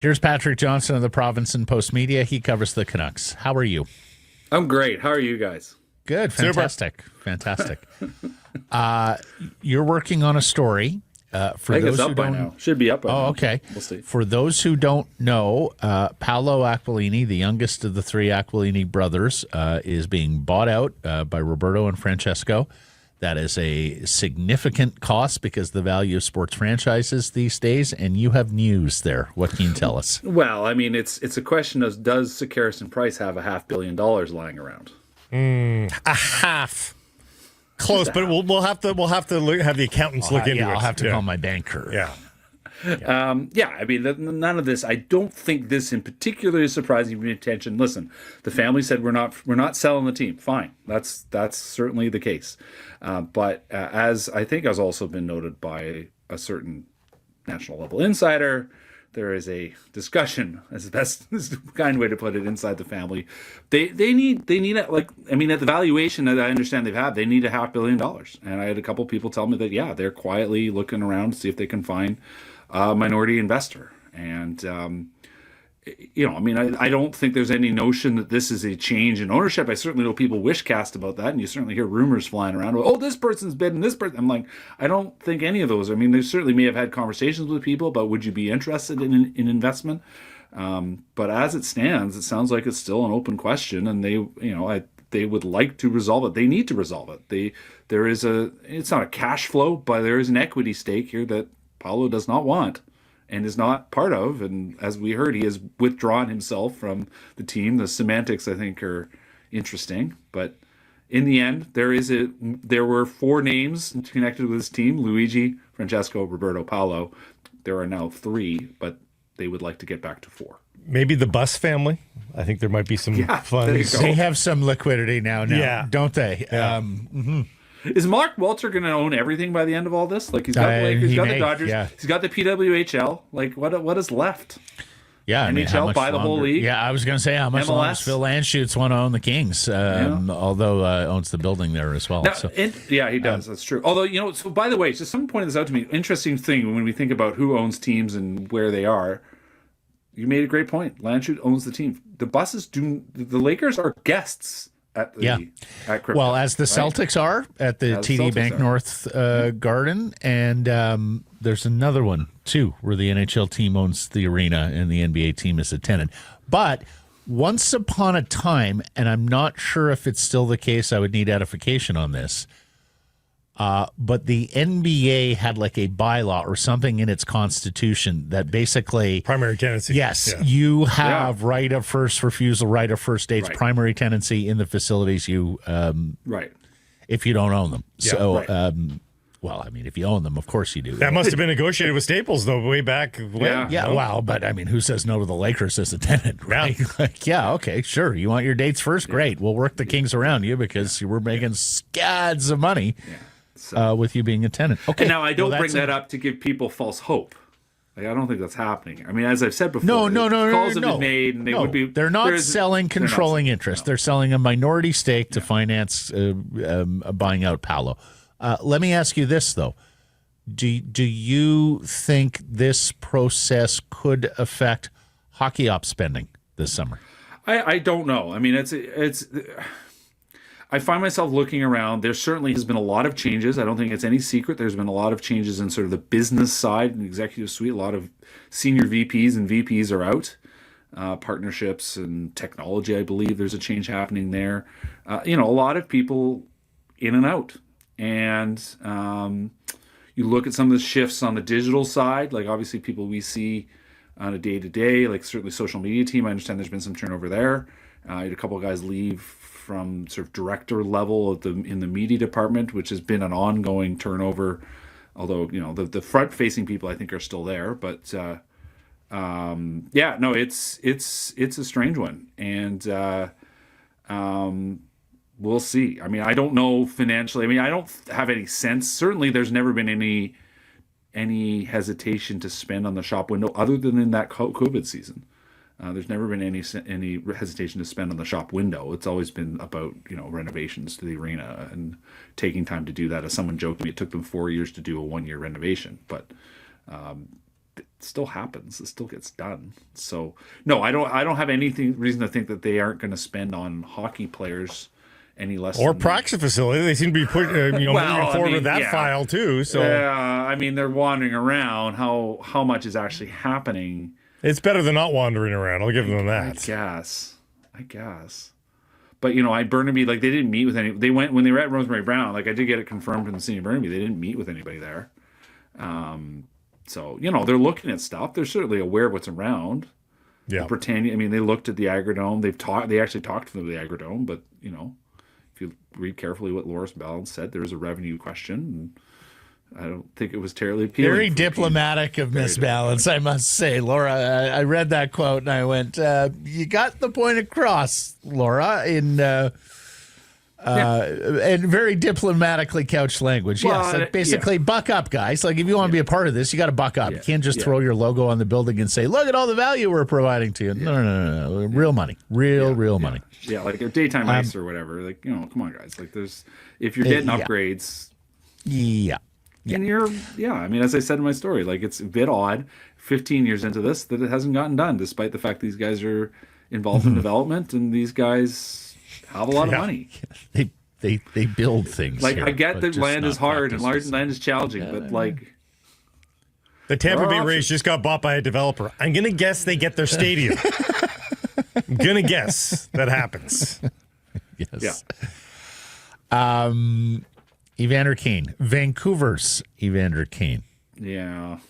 Here's Patrick Johnston of the Postmedia. He covers the Canucks. How are you? I'm great. How are you guys? Good. Fantastic. Fantastic. You're working on a story. For I think those it's up who by don't, now. Should be up by now. Okay. We'll see. For those who don't know, Paolo Aquilini, the youngest of the three Aquilini brothers, is being bought out by Roberto and Francesco. That is a significant cost because the value of sports franchises these days, and you have news there. What can you tell us? Well, I mean, it's a question of, does Sekeres and Price have $500 million lying around? A half. Close, but we'll have to have the accountants look into it. I'll have to call my banker. Yeah. I mean, none of this. I don't think this in particular is surprising me. Attention. Listen, the family said we're not selling the team. Fine, that's certainly the case. But as I think has also been noted by a certain national level insider, there is a discussion, as the best is the kind way to put it, inside the family. They need it, like, I mean, at the valuation that I understand they've had, they need $500 million. And I had a couple people tell me that they're quietly looking around to see if they can find a minority investor. And I mean, I don't think there's any notion that this is a change in ownership. I certainly know people wish cast about that, and you certainly hear rumors flying around. Oh, this person's bidding, this person. I'm like, I don't think any of those. I mean, they certainly may have had conversations with people about would you be interested in investment. But as it stands, it sounds like it's still an open question, and they would like to resolve it. They need to resolve it. It's not a cash flow, but there is an equity stake here that Paolo does not want and is not part of. And as we heard, he has withdrawn himself from the team. The semantics, I think, are interesting. But in the end, there were 4 names connected with this team: Luigi, Francesco, Roberto, Paolo. There are now 3, but they would like to get back to 4. Maybe the Bus family. I think there might be some funds. They have some liquidity now, don't they? Yeah. Is Mark Walter going to own everything by the end of all this? Like, he's got the Lakers, he's got the Dodgers, he's got the PWHL. Like, what is left? Yeah, I mean, NHL buy the whole league. Yeah, I was going to say how much MLS? longer does Phil Anschutz want to own the Kings? Although owns the building there as well. Now, he does. That's true. Although, so by the way, just someone pointed this out to me. Interesting thing when we think about who owns teams and where they are. You made a great point. Landshut owns the team. The Buses do. The Lakers are guests at Crypto. Well, as the Celtics are at the TD Bank North Garden, and there's another one too where the NHL team owns the arena and the NBA team is a tenant. But once upon a time, and I'm not sure if it's still the case, I would need edification on this. But the NBA had like a bylaw or something in its constitution that basically primary tenancy. Yes, you have right of first refusal, right of first dates, Right. primary tenancy in the facilities you Right. if you don't own them. Yeah, So, right. well, I mean, if you own them, of course you do. That must have been negotiated with Staples, though, way back when. Yeah, wow, but I mean, who says no to the Lakers as a tenant, right? Like, okay, sure. You want your dates first? Great. We'll work the Kings around you because we're making scads of money. With you being a tenant. Okay. And now I don't bring that up to give people false hope. Like, I don't think that's happening. I mean, as I've said before, calls have been made, and they would be. They're not selling controlling interest. They're selling a minority stake to finance buying out Paolo. Let me ask you this though: Do you think this process could affect hockey ops spending this summer? I don't know. I mean, it's. I find myself looking around. There certainly has been a lot of changes. I don't think it's any secret. There's been a lot of changes in sort of the business side and executive suite. A lot of senior VPs and VPs are out. Partnerships and technology, I believe there's a change happening there. A lot of people in and out. And you look at some of the shifts on the digital side, like obviously people we see on a day-to-day, like certainly social media team. I understand there's been some turnover there. I had a couple of guys leave from sort of director level in the media department, which has been an ongoing turnover. Although the front facing people I think are still there, but it's a strange one, and we'll see. I mean, I don't know financially. I mean, I don't have any sense. Certainly, there's never been any hesitation to spend on the shop window other than in that COVID season. There's never been any hesitation to spend on the shop window. It's always been about renovations to the arena and taking time to do that. As someone joked to me, it took them 4 years to do a 1-year renovation. But it still happens. It still gets done. So no, I don't have anything reason to think that they aren't going to spend on hockey players any less. Or practice facility. They seem to be putting, moving forward with that file too. So I mean, they're wandering around. How much is actually happening? It's better than not wandering around. I'll give them that. I guess. But Burnaby, like, they didn't meet with any. They went when they were at Rosemary Brown. Like, I did get it confirmed from the city of Burnaby. They didn't meet with anybody there. So they're looking at stuff. They're certainly aware of what's around. Yeah. Britannia. I mean, they looked at the Agrodome. They actually talked to the Agrodome. But if you read carefully what Loris Ballin said, there was a revenue question. And I don't think it was terribly appealing. Very diplomatic of Miss Balance, I must say. Laura, I read that quote and I went, you got the point across, Laura, in very diplomatically couched language. Well, yes, like basically buck up, guys. Like, if you want to be a part of this, you got to buck up. You can't just throw your logo on the building and say, look at all the value we're providing to you. No. Real money. Real money. Yeah, like a daytime ice or whatever. Like, come on, guys. Like, if you're getting upgrades. Yeah. And I mean, as I said in my story, like, it's a bit odd 15 years into this that it hasn't gotten done, despite the fact these guys are involved in development and these guys have a lot of money. They build things. Like, here, I get that land is hard and land is challenging, but like. The Tampa Bay Rays just got bought by a developer. I'm going to guess they get their stadium. I'm going to guess that happens. Yes. Yeah. Evander Kane, Vancouver's Evander Kane. Yeah.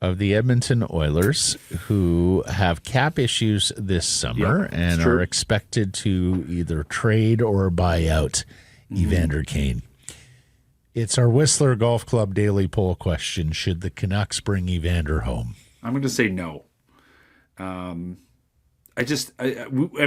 Of the Edmonton Oilers, who have cap issues this summer and are expected to either trade or buy out Evander Kane. It's our Whistler Golf Club daily poll question. Should the Canucks bring Evander home? I'm going to say no. I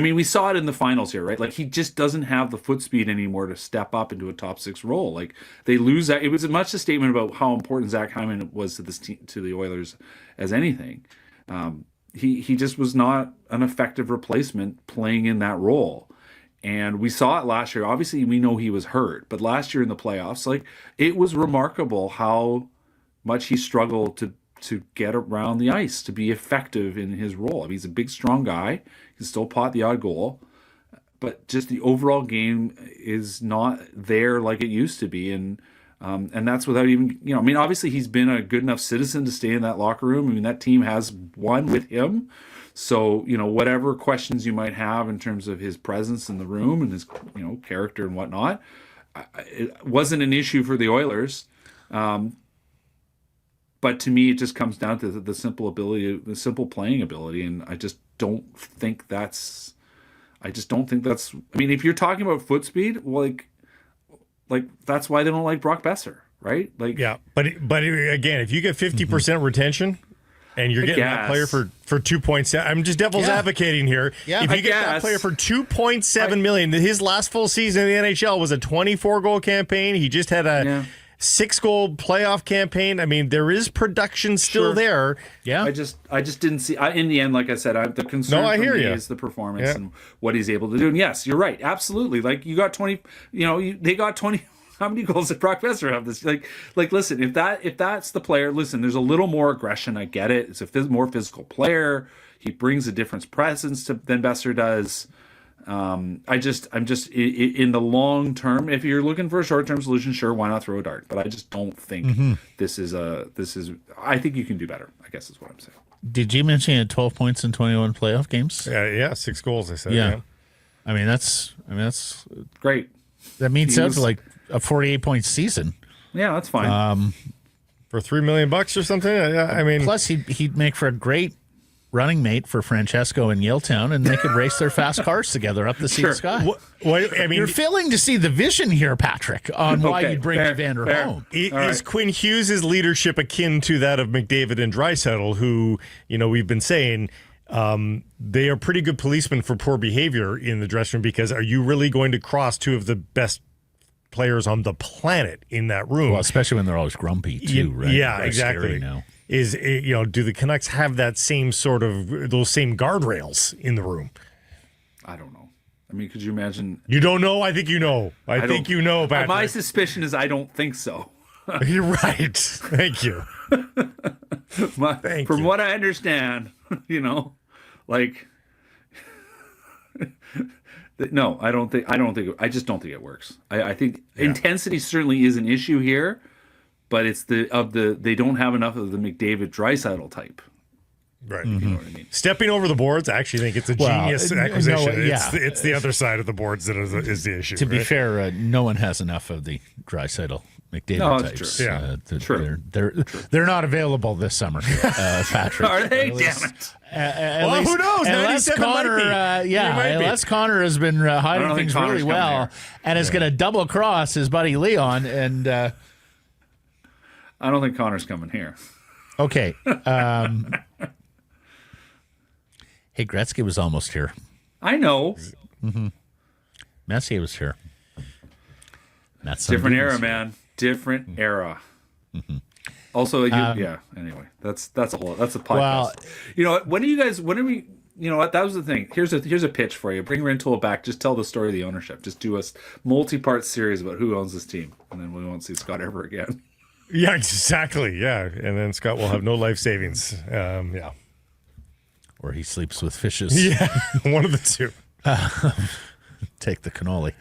mean, we saw it in the finals here, right? Like, he just doesn't have the foot speed anymore to step up into a top six role. Like, they lose that. It was as much a statement about how important Zach Hyman was to this team, to the Oilers, as anything. He just was not an effective replacement playing in that role. And we saw it last year. Obviously, we know he was hurt, but last year in the playoffs, like, it was remarkable how much he struggled to get around the ice, to be effective in his role. I mean, he's a big, strong guy. He can still pot the odd goal, but just the overall game is not there like it used to be. And that's without even, I mean, obviously he's been a good enough citizen to stay in that locker room. I mean, that team has won with him. So, whatever questions you might have in terms of his presence in the room and his, character and whatnot, it wasn't an issue for the Oilers. But to me, it just comes down to the simple playing ability, and I just don't think that's. I mean, if you're talking about foot speed, well, like that's why they don't like Brock Besser, right? Like, yeah, but again, if you get 50% retention, and you're getting that player for 2.7, I'm just devil's advocating here. Yeah, if you get that player for $2.7 million, his last full season in the NHL was a 24-goal campaign. He just had a 6-goal playoff campaign. I mean, there is production still there. Yeah. I just didn't see. In the end, like I said, the concern for me is the performance and what he's able to do. And yes, you're right. Absolutely. Like, you got 20, they got 20. How many goals did Brock Besser have this? Like, listen, if that's the player, listen, there's a little more aggression. I get it. It's a more physical player. He brings a different presence than Besser does. I'm just in the long term. If you're looking for a short term solution, sure, why not throw a dart? But I just don't think this is. I think you can do better, I guess is what I'm saying. Did you mention he had 12 points in 21 playoff games? Yeah, 6 goals. I said. Yeah. I mean that's great. That means sounds like a 48-point season. Yeah, that's fine. For $3 million or something. I mean, plus he'd make for a great running mate for Francesco in Yaletown, and they could race their fast cars together up the sea sky. I mean, you're failing to see the vision here, Patrick, on why you'd bring Evander home. Is Quinn Hughes' leadership akin to that of McDavid and Draisaitl, who we've been saying they are pretty good policemen for poor behavior in the dressing room? Because are you really going to cross two of the best players on the planet in that room? Well, especially when they're always grumpy too, right? Yeah, exactly. Now. Do the Canucks have that same sort of those same guardrails in the room? I don't know. I mean, could you imagine? You don't know? I think you know. I think you know, Patrick. My suspicion is I don't think so. You're right. Thank you. From what I understand, like, no, I just don't think it works. I think intensity certainly is an issue here, but it's they don't have enough of the McDavid Draisaitl type. Right. You know what I mean? Stepping over the boards, I actually think it's a genius acquisition. No, it's the other side of the boards that is the issue. To be fair, no one has enough of the Draisaitl McDavid types. True. True. They're not available this summer, Patrick. Are they? Damn it. Who knows? Unless Connor, unless Connor has been hiding things really well and is going to double cross his buddy Leon. And I don't think Connor's coming here. Okay. Hey, Gretzky was almost here. I know. Mm-hmm. Messier was here. Different era, man. Different era. Mm-hmm. Also, anyway, that's a podcast. Well, when are we, you know what, that was the thing. Here's a pitch for you. Bring Rintoul back. Just tell the story of the ownership. Just do a multi-part series about who owns this team. And then we won't see Scott ever again. Yeah, exactly. Yeah. And then Scott will have no life savings. Yeah. Or he sleeps with fishes. Yeah, one of the two. Take the cannoli.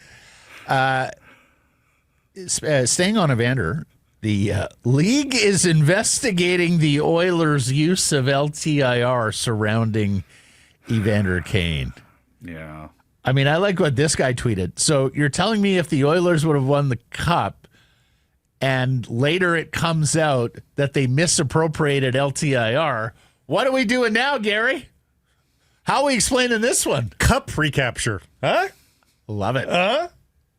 Staying on Evander, the league is investigating the Oilers' use of LTIR surrounding Evander Kane. Yeah. I mean, I like what this guy tweeted. So you're telling me if the Oilers would have won the cup and later it comes out that they misappropriated LTIR, what are we doing now, Gary? How are we explaining this one? Cup recapture. Huh? Love it.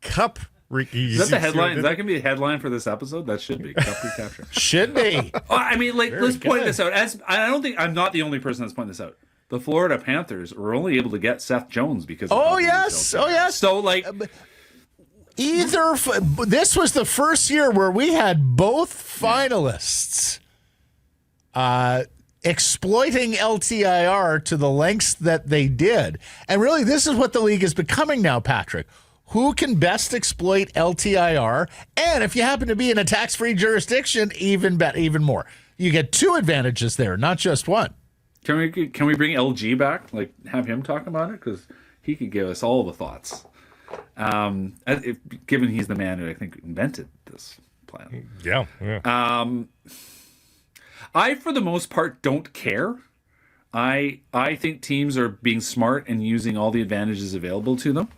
Cup Is that the headline? Is that going to be the headline for this episode? That should be cup recapture. Should be. I mean, let's point this out. I'm not the only person that's pointing this out. The Florida Panthers were only able to get Seth Jones because of yes. So this was the first year where we had both finalists exploiting LTIR to the lengths that they did. And really, this is what the league is becoming now, Patrick. Who can best exploit LTIR? And if you happen to be in a tax-free jurisdiction, even more. You get two advantages there, not just one. Can we bring LG back? Like, have him talk about it? Because he could give us all the thoughts. Given he's the man who I think invented this plan. Yeah. I, for the most part, don't care. I think teams are being smart and using all the advantages available to them.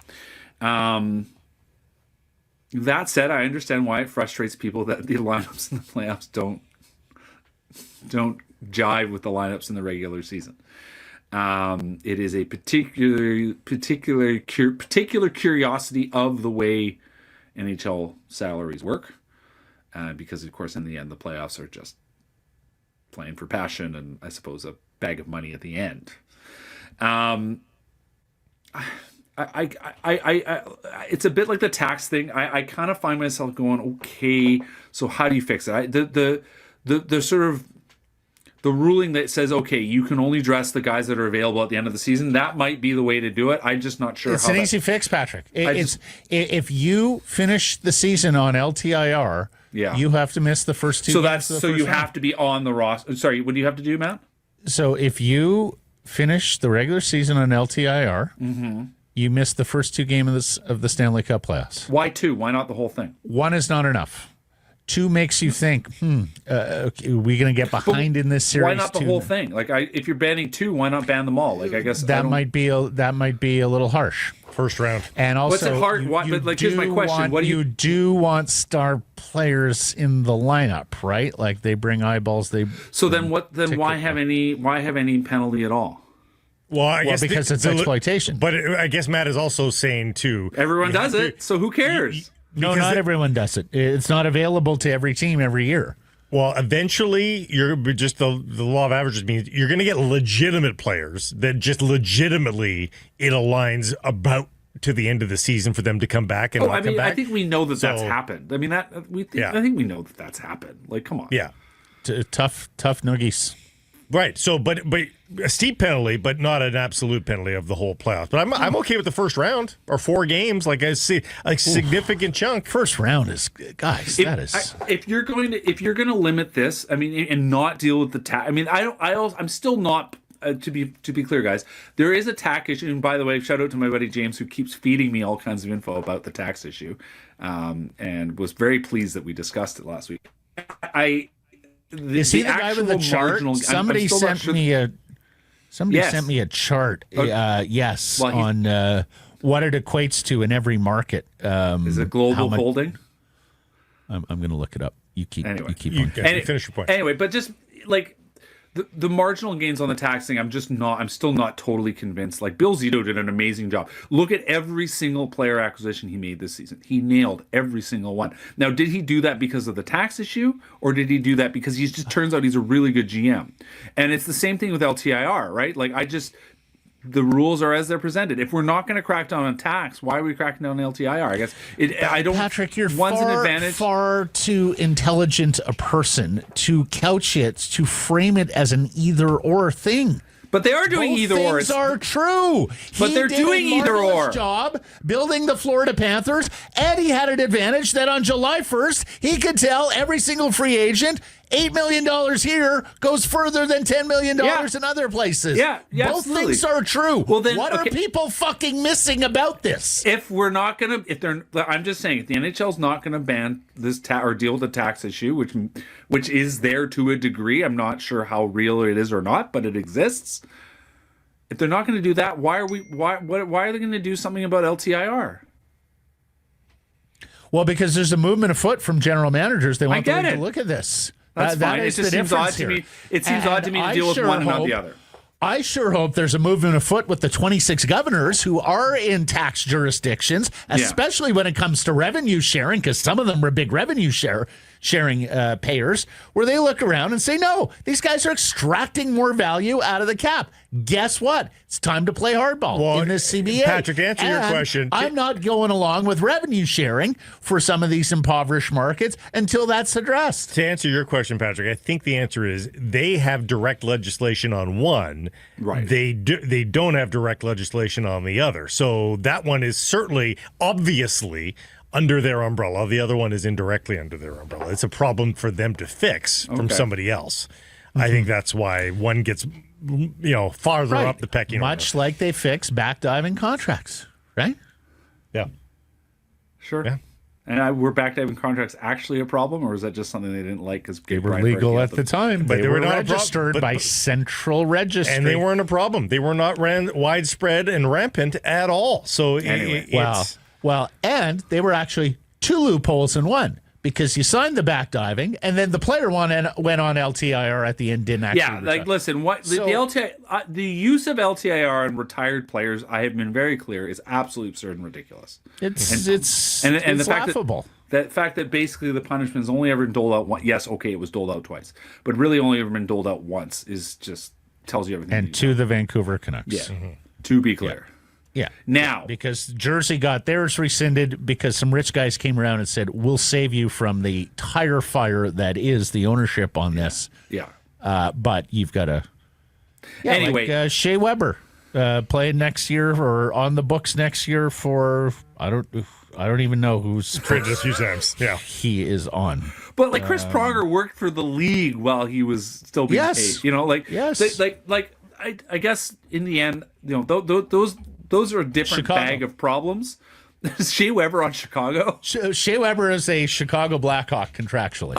That said, I understand why it frustrates people that the lineups in the playoffs don't jive with the lineups in the regular season. It is a particular curiosity of the way NHL salaries work, because of course in the end the playoffs are just playing for passion and I suppose a bag of money at the end. It's a bit like the tax thing. I kind of find myself going, okay, so how do you fix it? The sort of the ruling that says, okay, you can only dress the guys that are available at the end of the season. That might be the way to do it. I'm just not sure. It's an easy fix, Patrick. If you finish the season on LTIR, you have to miss the first two. So you have to be on the roster. Sorry, what do you have to do, Matt? So if you finish the regular season on LTIR, you miss the first two games of the Stanley Cup playoffs. Why two? Why not the whole thing? One is not enough. Two makes you think, are we going to get behind in this series? Why not the whole thing? Like, if you're banning two, why not ban them all? Like, I guess that might be a little harsh. First round, and also, what's it hard? Here's my question: What do you do want star players in the lineup, right? Like they bring eyeballs. Why have any penalty at all? Well, I guess because it's exploitation. But I guess Matt is also saying too. Everyone does it, so who cares? No, not everyone does it. It's not available to every team every year. Well, eventually, you're just the law of averages means you're going to get legitimate players that just legitimately it aligns about to the end of the season for them to come back and come back. I think we know that's happened. I mean, I think we know that's happened. Like, come on. Yeah. Tough noogies. Right. So, but a steep penalty, but not an absolute penalty of the whole playoffs. But I'm okay with the first round or 4 games. Like I see, a significant chunk. First round is, guys. If you're going to limit this, I mean, and not deal with the tax. I mean, I'm still not. To be clear, guys, there is a tax issue. And by the way, shout out to my buddy James, who keeps feeding me all kinds of info about the tax issue, and was very pleased that we discussed it last week. Is he the guy with the chart? Somebody sent me a chart. Yes, well, on what it equates to in every market. Is it global holding? I'm going to look it up. You keep on. Finish your point. Anyway, but just like the marginal gains on the tax thing, I'm still not totally convinced. Like Bill Zito did an amazing job. Look at every single player acquisition he made this season. He nailed every single one. Now, did he do that because of the tax issue, or did he do that because he just turns out he's a really good GM? And it's the same thing with LTIR, right? Like the rules are as they're presented. If we're not going to crack down on tax, why are we cracking down on LTIR? I guess I don't. Patrick, you're far too intelligent a person to couch it, to frame it as an either-or thing. But they are doing either or. Things are true. But they're doing either or. Job building the Florida Panthers, and he had an advantage that on July 1st he could tell every single free agent $8 million here goes further than $10 million in other places. Yeah, both absolutely. things are true. Well, then, what are okay. people fucking missing about this? I'm just saying, if the NHL's not gonna ban this or deal with the tax issue, which is there to a degree, I'm not sure how real it is or not, but it exists. If they're not going to do that, why are they going to do something about LTIR? Well, because there's a movement afoot from general managers. They want to look at this. That's fine. It just seems odd to me. It seems odd to me to deal with one and not the other. I sure hope there's a movement afoot with the 26 governors who are in tax jurisdictions, especially when it comes to revenue sharing, because some of them are big revenue sharing payers, where they look around and say, no, these guys are extracting more value out of the cap. Guess what? It's time to play hardball in this CBA. Patrick, answer your question. I'm not going along with revenue sharing for some of these impoverished markets until that's addressed. To answer your question, Patrick, I think the answer is they have direct legislation on one. Right. They don't have direct legislation on the other. So that one is certainly, obviously, under their umbrella. The other one is indirectly under their umbrella. It's a problem for them to fix from somebody else. I think that's why one gets, farther up the pecking order. Much like they fix backdiving contracts, right? Yeah. Sure. Yeah. And were backdiving contracts actually a problem, or is that just something they didn't like because they were legal at the time? But they were not registered by Central Registry, and they weren't a problem. They were not widespread and rampant at all. So anyway, and they were actually 2 loopholes in one, because you signed the backdiving, and then the player went on LTIR at the end, didn't actually. Yeah, retire. like listen, the use of LTIR on retired players, I have been very clear, is absolutely absurd and ridiculous. It's the laughable. Fact that basically the punishment is only ever been doled out once. Yes, okay, it was doled out twice, but really only ever been doled out once is just tells you everything. And to the Vancouver Canucks. Yeah, to be clear. Yeah. Now, because Jersey got theirs rescinded because some rich guys came around and said, we'll save you from the tire fire that is the ownership on this. Yeah. But you've got to. Yeah, anyway. Like Shea Weber playing next year or on the books next year for, I don't even know who's. Just a few times. Yeah. He is on. But like Chris Pronger worked for the league while he was still being paid. Yes. I guess in the end, those are a different bag of problems. Shea Weber on Chicago. Shea Weber is a Chicago Blackhawk contractually.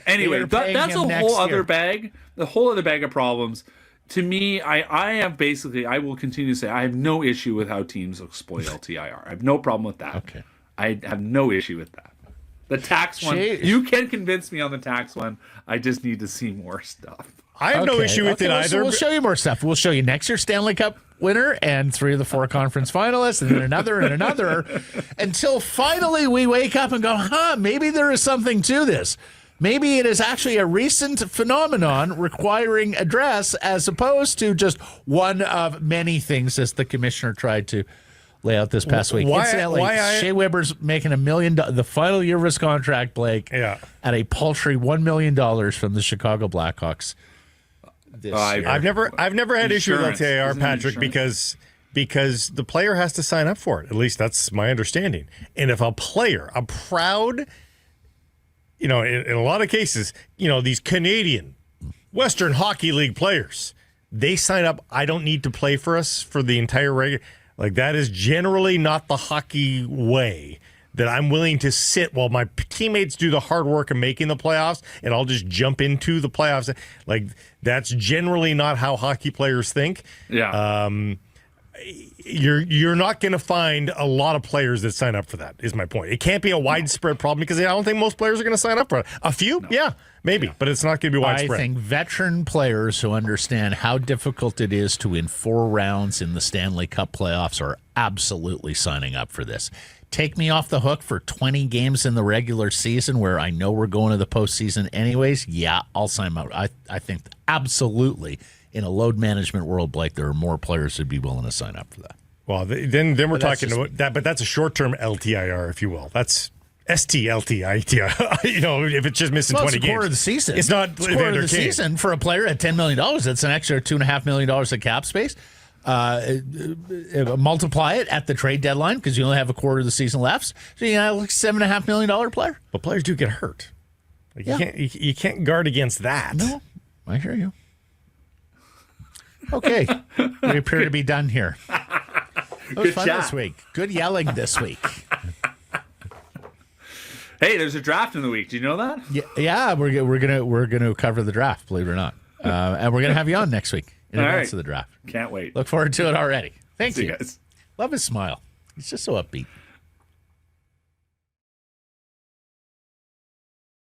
Anyway, that's a whole other bag. The whole other bag of problems. To me, I will continue to say I have no issue with how teams exploit LTIR. I have no problem with that. Okay. I have no issue with that. The tax one, you can convince me on the tax one. I just need to see more stuff. I have no issue with it either. So we'll show you more stuff. We'll show you next year's Stanley Cup winner and 3 of the 4 conference finalists, and then another and another, until finally we wake up and go, maybe there is something to this. Maybe it is actually a recent phenomenon requiring address, as opposed to just one of many things, as the commissioner tried to lay out this past week. Shea Weber's making $1 million, the final year of his contract, Blake, at a paltry $1 million from the Chicago Blackhawks. this year. I've never had issue with LTIR, Isn't it Patrick, insurance? because the player has to sign up for it. At least that's my understanding. And if a player, a proud, in a lot of cases, these Canadian Western Hockey League players, they sign up. I don't need to play for us for the entire regular. Like, that is generally not the hockey way, that I'm willing to sit while my teammates do the hard work of making the playoffs, and I'll just jump into the playoffs. Like, that's generally not how hockey players think. Yeah. You're not going to find a lot of players that sign up for that, is my point. It can't be a widespread problem, because I don't think most players are going to sign up for it. A few? Yeah, maybe, but it's not going to be widespread. I think veteran players who understand how difficult it is to win 4 rounds in the Stanley Cup playoffs are absolutely signing up for this. Take me off the hook for 20 games in the regular season where I know we're going to the postseason anyways. Yeah, I'll sign up. I think absolutely in a load management world, Blake, there are more players who'd be willing to sign up for that. Well, then we're talking about that, but that's a short-term LTIR, if you will. That's STLTIR. If it's just missing 20 games. It's a quarter of the season. It's not quarter of the season for a player at $10 million. That's an extra $2.5 million of cap space. Multiply it at the trade deadline, because you only have a quarter of the season left. So you have like $7.5 million player. But players do get hurt. Like, you can't guard against that. No, I hear you. Okay, we appear to be done here. It was Good fun chat this week. Good yelling this week. Hey, there's a draft in the week. Do you know that? Yeah, we're gonna cover the draft, believe it or not, and we're gonna have you on next week in advance of the draft. Can't wait. Look forward to it already. Thank See you. you guys. Love his smile. He's just so upbeat.